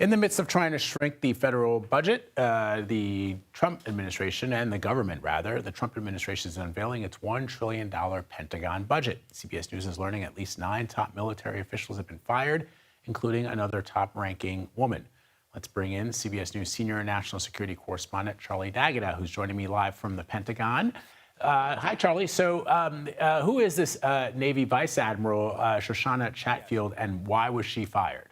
In the midst of trying to shrink the federal budget, the Trump administration and the government, rather, the Trump administration is unveiling its $1 trillion Pentagon budget. CBS News is learning at least 9 top military officials have been fired, including another top-ranking woman. Let's bring in CBS News senior national security correspondent Charlie D'Agata, who's joining me live from the Pentagon. Hi, Charlie. So who is this Navy Vice Admiral Shoshana Chatfield, and why was she fired?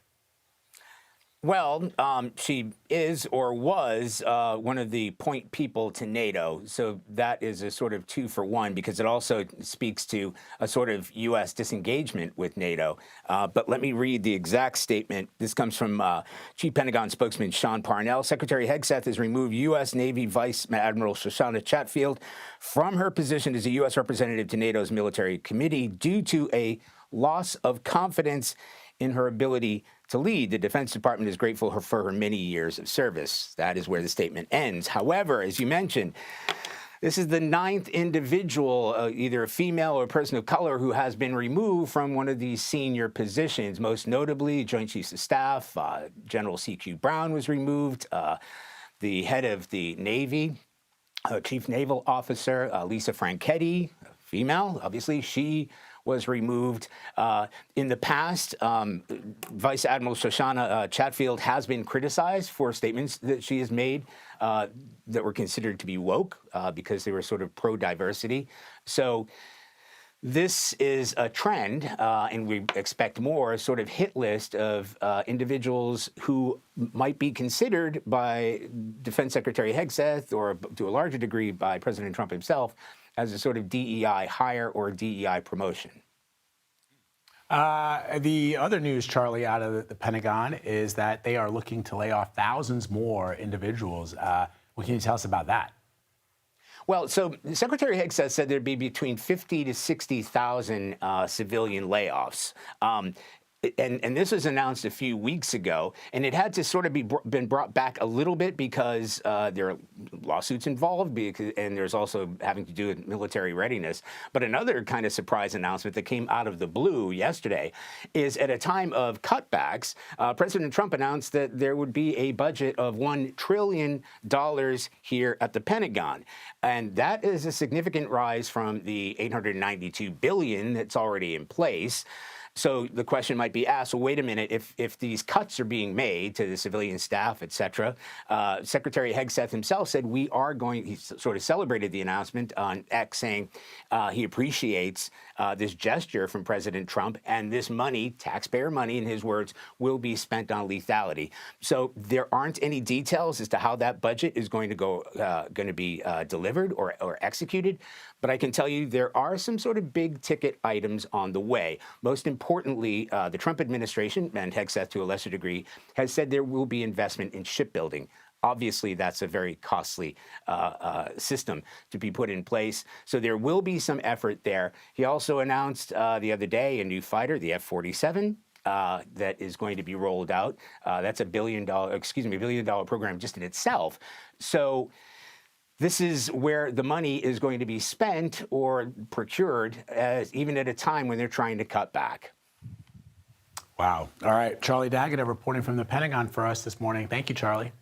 Well, she is or was one of the point people to NATO. So that is a sort of 2-for-1 because it also speaks to a sort of U.S. disengagement with NATO. But let me read the exact statement. This comes from Chief Pentagon spokesman Sean Parnell. Secretary Hegseth has removed U.S. Navy Vice Admiral Shoshana Chatfield from her position as a U.S. representative to NATO's military committee due to a loss of confidence in her ability to lead. The Defense Department is grateful for her many years of service. That is where the statement ends. However, as you mentioned, this is the 9th individual, either a female or a person of color, who has been removed from one of these senior positions. Most notably, Joint Chiefs of Staff, General C.Q. Brown was removed. The head of the Navy, Chief Naval Officer, Lisa Franchetti, female, obviously, she was removed. In the past, Vice Admiral Shoshana Chatfield has been criticized for statements that she has made that were considered to be woke because they were sort of pro-diversity. So this is a trend, and we expect more, a sort of hit list of individuals who might be considered by Defense Secretary Hegseth, or to a larger degree by President Trump himself, as a sort of DEI hire or DEI promotion. The other news, Charlie, out of the Pentagon is that they are looking to lay off thousands more individuals. What can you tell us about that? Well, so Secretary Hegseth said there'd be between 50 to 60,000 civilian layoffs. And this was announced a few weeks ago, and it had to sort of been brought back a little bit because there are lawsuits involved, and there's also having to do with military readiness. But another kind of surprise announcement that came out of the blue yesterday is, at a time of cutbacks, President Trump announced that there would be a budget of $1 trillion here at the Pentagon. And that is a significant rise from the $892 billion that's already in place. So the question might be asked, well, wait a minute, if these cuts are being made to the civilian staff, et cetera, Secretary Hegseth himself said he sort of celebrated the announcement on X, saying he appreciates this gesture from President Trump, and this money, taxpayer money, in his words, will be spent on lethality. So there aren't any details as to how that budget is going to be delivered or executed. But I can tell you there are some sort of big ticket items on the way. Most importantly, the Trump administration, and Hegseth to a lesser degree, has said there will be investment in shipbuilding. Obviously, that's a very costly system to be put in place. So there will be some effort there. He also announced the other day a new fighter, the F-47. That is going to be rolled out. That's $1 billion program just in itself. So this is where the money is going to be spent or procured, even at a time when they're trying to cut back. Wow. All right. Charlie D'Agata reporting from the Pentagon for us this morning. Thank you, Charlie.